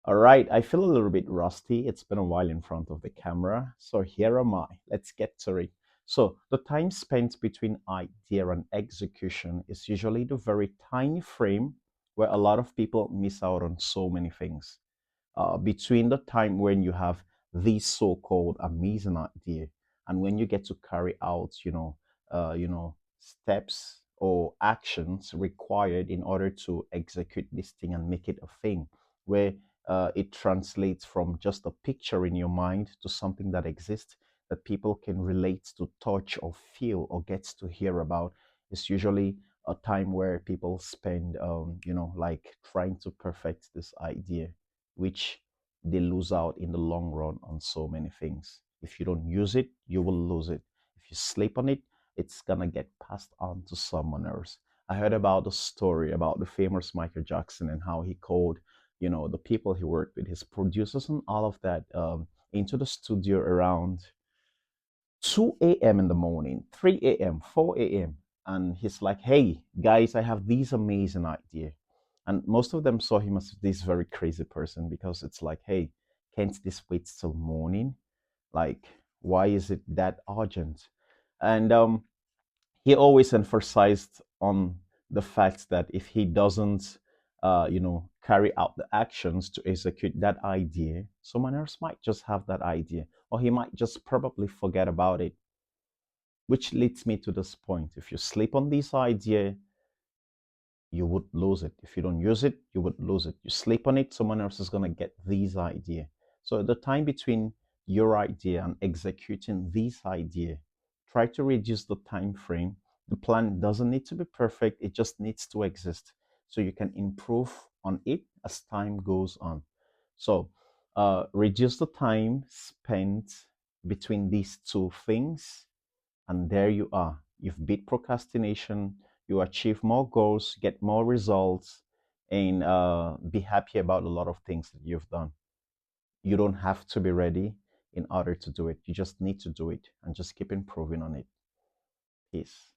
All right, I feel a little bit rusty. It's been a while in front of the camera. So here am I. Let's get to it. So the time spent between idea and execution is usually the very tiny frame where a lot of people miss out on so many things. Between the time when you have the so-called amazing idea and when you get to carry out, steps or actions required in order to execute this thing and make it a thing, where it translates from just a picture in your mind to something that exists that people can relate to, touch or feel or gets to hear about. Is usually a time where people spend, like trying to perfect this idea, which they lose out in the long run on so many things. If you don't use it, you will lose it. If you sleep on it, it's gonna get passed on to someone else. I heard about the story about the famous Michael Jackson and how he called, the people he worked with, his producers and all of that, into the studio around 2 a.m. in the morning, 3 a.m., 4 a.m. And he's like, hey, guys, I have these amazing idea. And most of them saw him as this very crazy person because it's like, hey, can't this wait till morning? Like, why is it that urgent? And he always emphasized on the fact that if he doesn't, carry out the actions to execute that idea, someone else might just have that idea, or he might just probably forget about it. Which leads me to this point: if you sleep on this idea, you would lose it. If you don't use it, you would lose it. You sleep on it, someone else is going to get this idea. So the time between your idea and executing this idea, try to reduce the time frame. The plan doesn't need to be perfect, it just needs to exist. So you can improve on it as time goes on. So reduce the time spent between these two things, and there you are. You've beat procrastination, you achieve more goals, get more results, and be happy about a lot of things that you've done. You don't have to be ready in order to do it. You just need to do it and just keep improving on it. Peace.